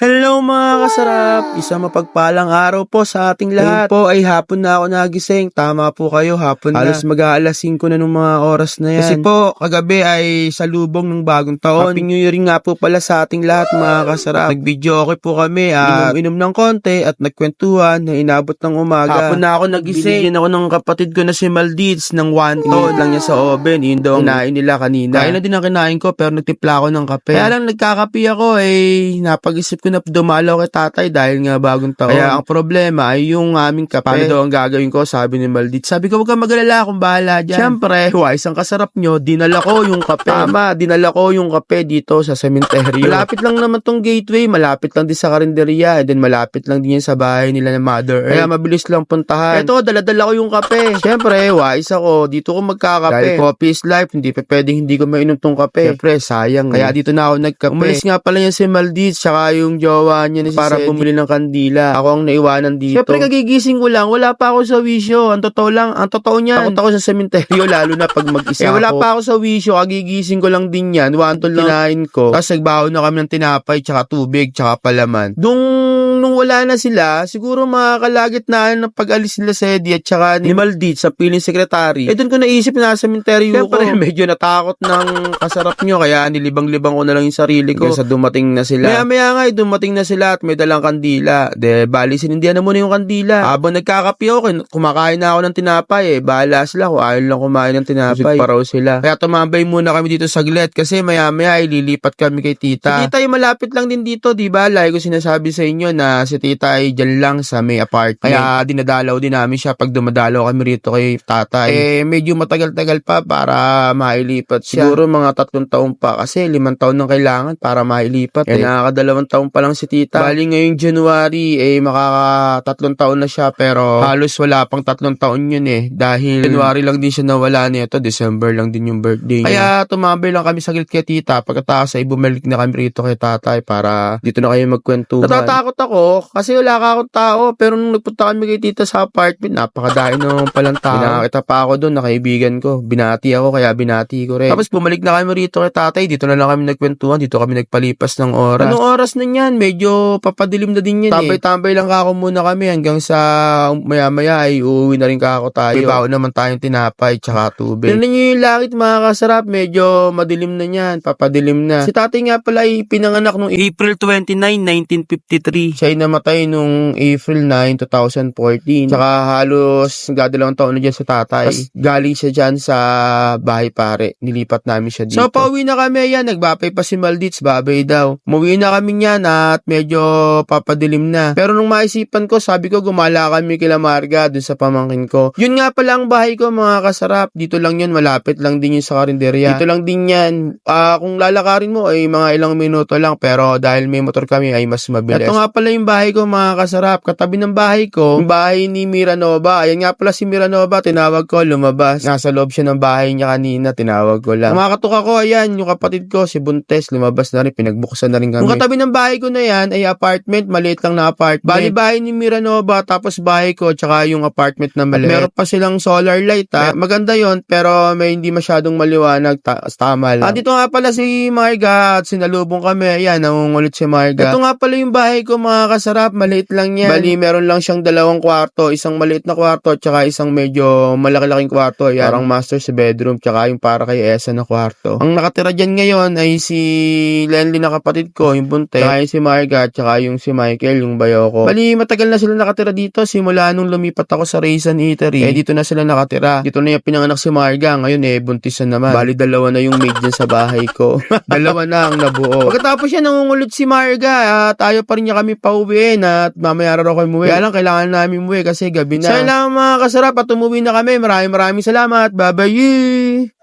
Hello mga kasarap! Isang mapagpalang araw po sa ating lahat. Ngayon po ay hapon na ako nagising. Tama po kayo, hapon na. Halos mag-aalas 5 na nung mga oras na yan. Kasi po, kagabi ay salubong ng bagong taon. Happy New Year nga po pala sa ating lahat mga kasarap. Nag-video okay po kami at inom ng konti at nagkwentuhan na inabot ng umaga. Hapon na ako nagising. Binigyan ako ng kapatid ko na si Maldives ng wonton lang niya sa oven. Yun daw ang kinain nila kanina. Kain na din ang kinain ko pero nagtimpla ako ng kape. Kaya lang nagkakape ako napag-isip ko na dumalaw kay tatay dahil nga bagong taon. Kaya ang problema ay yung aming kape. Paano daw ang gagawin ko? Sabi ni Maldit. Sabi ko, huwag kang mag-alala, akong bahala dyan. Siyempre, wise ang kasarap nyo, dinala ko yung kape. Tama, dinala ko yung kape dito sa sementeryo. Malapit lang naman tong gateway, malapit lang din sa karinderya, and then malapit lang din yan sa bahay nila na Mother Earth. Kaya mabilis lang puntahan. Eto, dala-dala ko yung kape. Siyempre, wise ako, dito ko magkakape. Dahil coffee is life, hindi pa pwedeng hindi ko mainom tong kape. Siyempre, sayang. Kaya dito na ako nagkape. Umalis nga pala yan si Maldit, tsaka yung jowa niya na si para bumili ng kandila. Ako ang naiwanan dito. Siyempre, kagigising ko lang. Wala pa ako sa wisyo. Ang totoo niyan. Takot ako sa sementeryo, lalo na pag mag-isa ako. Wala pa ako sa wisyo. Kagigising ko lang din yan. Wantol lang kinain ko. Tapos nagbaho na kami ng tinapay, tsaka tubig, tsaka palaman. Nung wala na sila, siguro makakalagit na ng pag-alis nila sa Eddie at tsaka ni Maldit sa piling secretary. Doon ko naisip na sa sementeryo ko. Siyempre, medyo natakot ng kasarap nyo. Kaya nilibang-libang ko na lang yung sarili ko. Sa dumating na sila. Maya nga dumating na sila at may dalang kandila. Bali, sinindihan na muna yung kandila. Habang nagkakape ako, kumakain na ako ng tinapay Bahala sila kung ayaw lang kumain ng tinapay. Pa raw sila. Kaya tumambay muna kami dito saglit kasi maya-maya ililipat kami kay tita. Si tita ay malapit lang din dito, diba? Like ko sinasabi sa inyo na si tita ay dyan lang sa may apartment. Kaya dinadalaw din namin siya pag dumadalaw kami rito kay tatay. Medyo matagal-tagal pa para mailipat siya. Siguro mga 3 taon pa kasi 5 taon nang kailangan para mailipat. Nakakadalawang taon pa lang si tita. Bali ngayong January, makaka 3 taon na siya pero halos wala pang 3 taon yun dahil January lang din siya nawala nito, December lang din yung birthday niya. Kaya tumambay lang kami saglit kay tita, pagkatapos ay bumalik na kami rito kay tatay para dito na kayo magkwentuhan. Natatakot ako kasi wala ka akong tao pero nung nagpunta kami kay tita sa apartment, napakadami naman palang tao. Pinakita pa ako doon na kaibigan ko. Binati ako kaya binati ko rin. Tapos bumalik na kami rito kay tatay, dito na lang kami nagkwentuhan, dito kami nagpalipas ng oras. Anong oras na yan? Medyo papadilim na din yan Tambay-tambay lang kako muna kami hanggang sa maya-maya ay uuwi na rin kako tayo. Ibaon naman tayong tinapay tsaka tubig. Tignan nyo yung langit mga kasarap, medyo madilim na yan, papadilim na. Si tatay nga pala ay pinanganak nung April 29, 1953. Siya ay namatay nung April 9, 2014. Tsaka halos nagdadalawang taon na dyan sa tatay. Tapos galing siya dyan sa bahay pare. Nilipat namin siya dito. So pauwi na kami yan, nagbapay pa si Maldits, babay daw. Umuwi na kami niyan at medyo papadilim na. Pero nung maisipan ko, sabi ko gumala kami kila Marga dun sa pamangkin ko. Yun nga pala ang bahay ko mga kasarap. Dito lang yun, malapit lang din yun sa karinderya. Dito lang din yan. Kung lalakarin mo ay mga ilang minuto lang pero dahil may motor kami ay mas mabilis. Ito nga pala yung bahay ko mga kasarap. Katabi ng bahay ko, yung bahay ni Miranova. Ayan nga pala si Miranova, tinawag ko, lumabas. Nasa loob siya ng bahay niya kanina, tinawag ko lang. Kumakatok ako, ayan, yung kapatid ko, si Buntes, lumabas na rin, pinagbuksan na rin kami. Yung katabi ng bahay ko na yan ay apartment, maliit lang na apartment. Bali bahay ni Miranova, tapos bahay ko, tsaka yung apartment na maliit. At meron pa silang solar light maganda yon pero may hindi masyadong maliwanag, tama lang. Dito nga pala si Marga at sinalubong kami, ayan, nangungulit si Marga. Ito nga pala yung bahay ko mga kasarap, maliit lang yan. Bali meron lang siyang 2 kwarto, isang maliit na kwarto, tsaka isang medyo malaki-laking kwarto, ayan, parang master sa bedroom, tsaka yung para kay Esa na kwarto. Ang nakatira dyan ngayon ay si Lenly na kapatid ko, yung bunte, tsaka yung si Marga, tsaka yung si Michael, yung bayo ko. Bali, matagal na sila nakatira dito, simula nung lumipat ako sa Raisin Eatery. Dito na sila nakatira. Dito na yung pinanganak si Marga, ngayon buntis na naman. Bali, 2 na yung maid dyan sa bahay ko. 2 na ang nabuo. Pagkatapos yan, nangungulit si Marga, tayo pa rin niya kami pauwiin at mamaya raw kayo umuwi. Kaya lang, kailangan namin umuwi kasi gabi na. So, lang mga kasarap at umuwi na kami. Maraming salamat. Bye-bye!